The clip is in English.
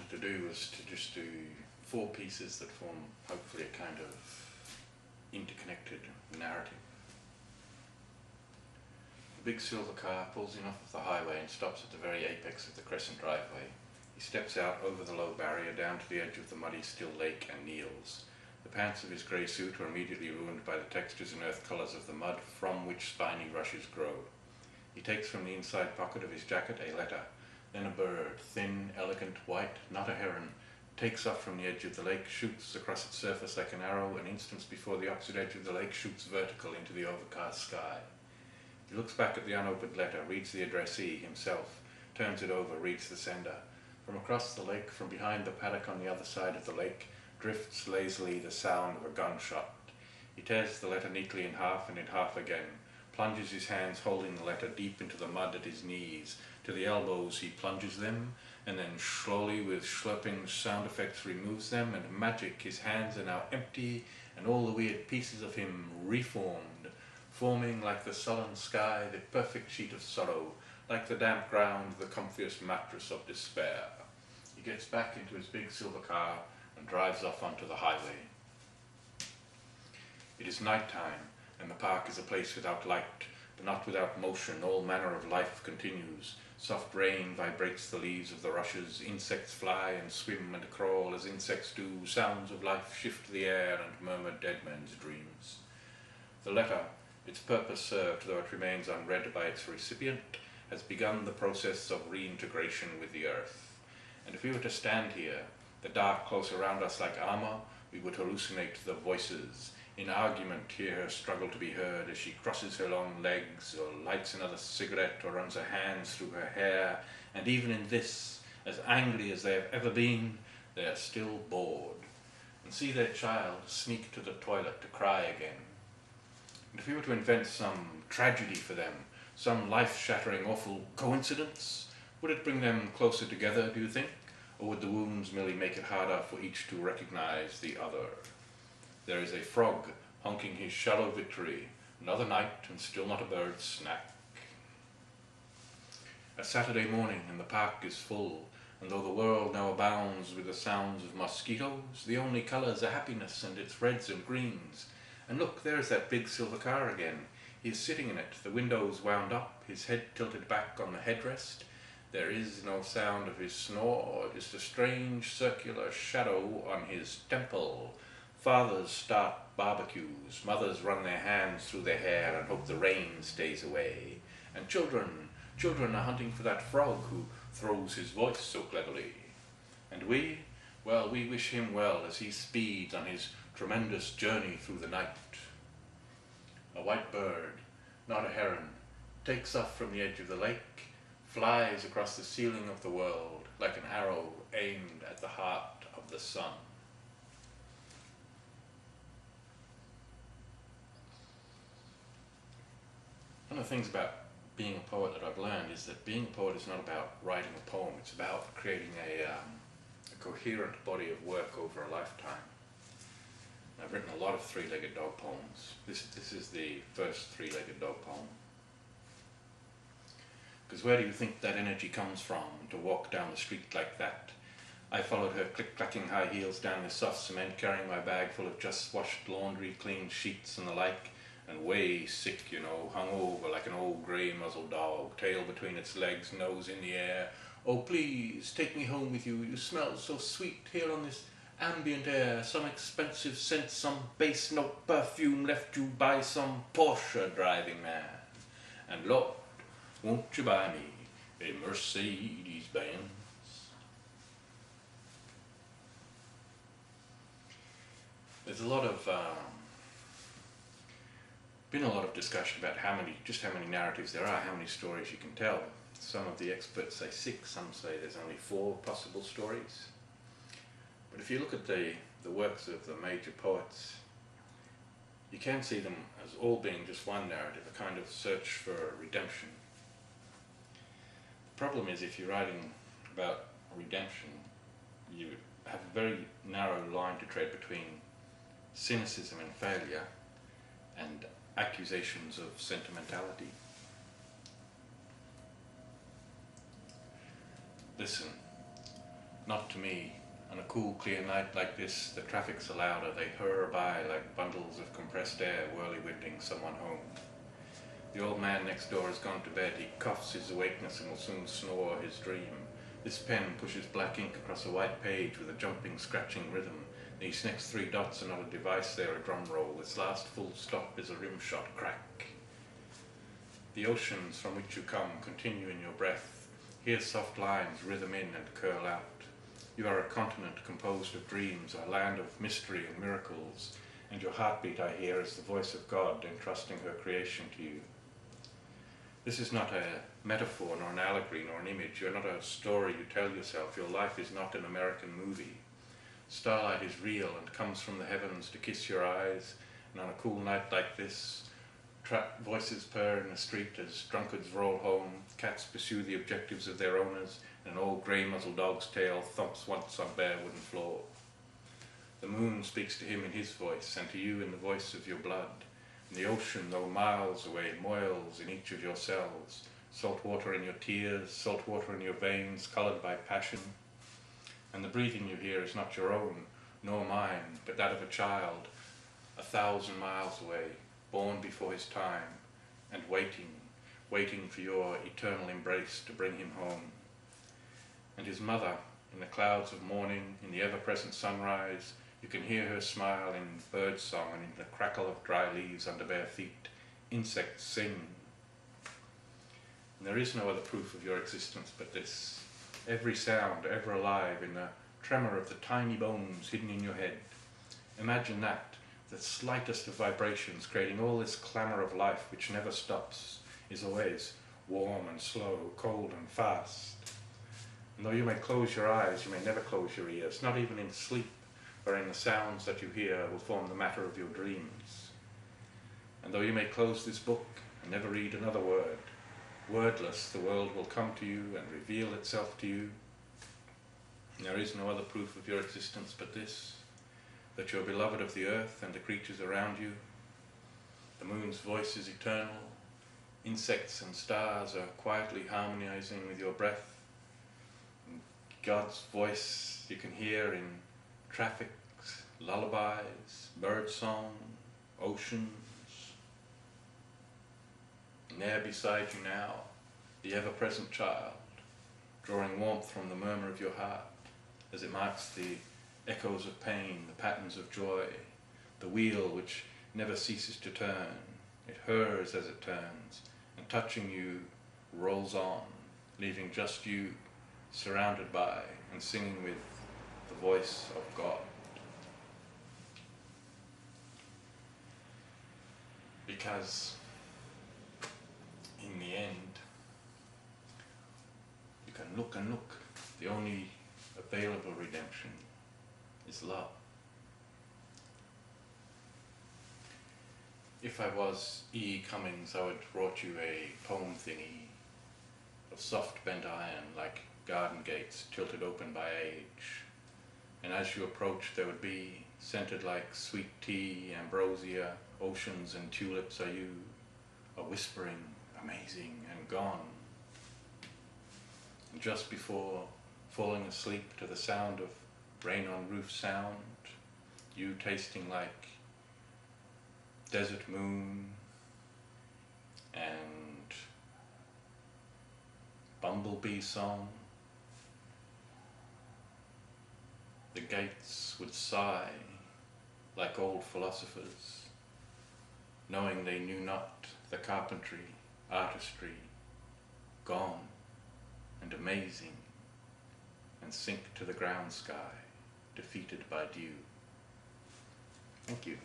wanted to do was to just do four pieces that form hopefully a kind of interconnected narrative. The big silver car pulls in off of the highway and stops at the very apex of the crescent driveway. He steps out over the low barrier down to the edge of the muddy still lake and kneels. The pants of his grey suit are immediately ruined by the textures and earth colours of the mud from which spiny rushes grow. He takes from the inside pocket of his jacket a letter, then a bird, thin, elegant, white, not a heron, takes off from the edge of the lake, shoots across its surface like an arrow, and instants before the opposite edge of the lake shoots vertical into the overcast sky. He looks back at the unopened letter, reads the addressee himself, turns it over, reads the sender. From across the lake, from behind the paddock on the other side of the lake, drifts lazily the sound of a gunshot. He tears the letter neatly in half and in half again, plunges his hands holding the letter deep into the mud at his knees. To the elbows he plunges them, and then slowly with slurping sound effects removes them, and magic, his hands are now empty, and all the weird pieces of him reformed, forming like the sullen sky the perfect sheet of sorrow, like the damp ground the comfiest mattress of despair. He gets back into his big silver car and drives off onto the highway. It is night time, and the park is a place without light, but not without motion. All manner of life continues. Soft rain vibrates the leaves of the rushes, insects fly and swim and crawl as insects do, sounds of life shift the air and murmur dead men's dreams. The letter, its purpose served though it remains unread by its recipient, has begun the process of reintegration with the earth. And if we were to stand here, the dark close around us like armour, we would hallucinate the voices, in argument hear her struggle to be heard as she crosses her long legs, or lights another cigarette, or runs her hands through her hair, and even in this, as angry as they have ever been, they are still bored, and see their child sneak to the toilet to cry again. And if we were to invent some tragedy for them, some life-shattering awful coincidence, would it bring them closer together, do you think? Or would the wounds merely make it harder for each to recognize the other? There is a frog honking his shallow victory, another night and still not a bird's snack. A Saturday morning and the park is full, and though the world now abounds with the sounds of mosquitoes, the only colours are happiness and its reds and greens. And look, there's that big silver car again. He is sitting in it, the windows wound up, his head tilted back on the headrest. There is no sound of his snore, just a strange circular shadow on his temple. Fathers start barbecues, mothers run their hands through their hair and hope the rain stays away. And children are hunting for that frog who throws his voice so cleverly. And we, well, we wish him well as he speeds on his tremendous journey through the night. A white bird, not a heron, takes off from the edge of the lake, flies across the ceiling of the world like an arrow aimed at the heart of the sun. One of the things about being a poet that I've learned is that being a poet is not about writing a poem, it's about creating a coherent body of work over a lifetime. I've written a lot of three-legged dog poems. This is the first three-legged dog poem. Because where do you think that energy comes from to walk down the street like that? I followed her click-clacking high heels down the soft cement, carrying my bag full of just washed laundry, clean sheets and the like, and way sick, you know, hung over like an old grey-muzzled dog, tail between its legs, nose in the air. Oh, please, take me home with you. You smell so sweet here on this ambient air. Some expensive scent, some bass note perfume left you by some Porsche driving man. And Lord, won't you buy me a Mercedes-Benz? There's been a lot of discussion about how many narratives there are, how many stories you can tell. Some of the experts say 6, some say there's only 4 possible stories. But if you look at the works of the major poets, you can see them as all being just one narrative, a kind of search for redemption. The problem is if you're writing about redemption, you have a very narrow line to tread between cynicism and failure and accusations of sentimentality. Listen, Not to me. On a cool, clear night like this, the traffic's louder. They hurr by like bundles of compressed air whirly-winding someone home. The old man next door has gone to bed. He coughs his awakeness and will soon snore his dream. This pen pushes black ink across a white page with a jumping, scratching rhythm. These next 3 dots are not a device, they are a drum roll. This last full stop is a rim shot crack. The oceans from which you come continue in your breath. Here soft lines rhythm in and curl out. You are a continent composed of dreams, a land of mystery and miracles, and your heartbeat, I hear, is the voice of God entrusting her creation to you. This is not a metaphor, nor an allegory, nor an image. You're not a story you tell yourself. Your life is not an American movie. Starlight is real and comes from the heavens to kiss your eyes, and on a cool night like this, voices purr in the street as drunkards roll home, cats pursue the objectives of their owners, and an old grey-muzzled dog's tail thumps once on bare wooden floor. The moon speaks to him in his voice, and to you in the voice of your blood. And the ocean, though miles away, moils in each of your cells, salt water in your tears, salt water in your veins, coloured by passion. And the breathing you hear is not your own, nor mine, but that of a child, 1,000 miles away, born before his time, and waiting for your eternal embrace to bring him home. And his mother, in the clouds of morning, in the ever-present sunrise, you can hear her smile in bird song and in the crackle of dry leaves under bare feet. Insects sing. And there is no other proof of your existence but this. Every sound ever alive in the tremor of the tiny bones hidden in your head. Imagine that, the slightest of vibrations creating all this clamour of life which never stops, is always warm and slow, cold and fast. And though you may close your eyes, you may never close your ears, not even in sleep, wherein the sounds that you hear will form the matter of your dreams. And though you may close this book and never read another word, wordless the world will come to you and reveal itself to you. And there is no other proof of your existence but this, that you are beloved of the earth and the creatures around you. The moon's voice is eternal. Insects and stars are quietly harmonizing with your breath. And God's voice you can hear in traffics, lullabies, bird song, oceans. And there beside you now, the ever-present child, drawing warmth from the murmur of your heart as it marks the echoes of pain, the patterns of joy, the wheel which never ceases to turn. It hers as it turns, and touching you, rolls on, leaving just you, surrounded by and singing with the voice of God. Because in the end, you can look and look, the only available redemption is love. If I was E. Cummings, I would wrought you a poem thingy of soft bent iron like garden gates tilted open by age. And as you approach, there would be, scented like sweet tea, ambrosia, oceans and tulips are you, a whispering, amazing and gone. And just before falling asleep to the sound of rain on roof sound, you tasting like desert moon and bumblebee song, the gates would sigh like old philosophers, knowing they knew not the carpentry, artistry, gone and amazing, and sink to the ground sky, defeated by dew. Thank you.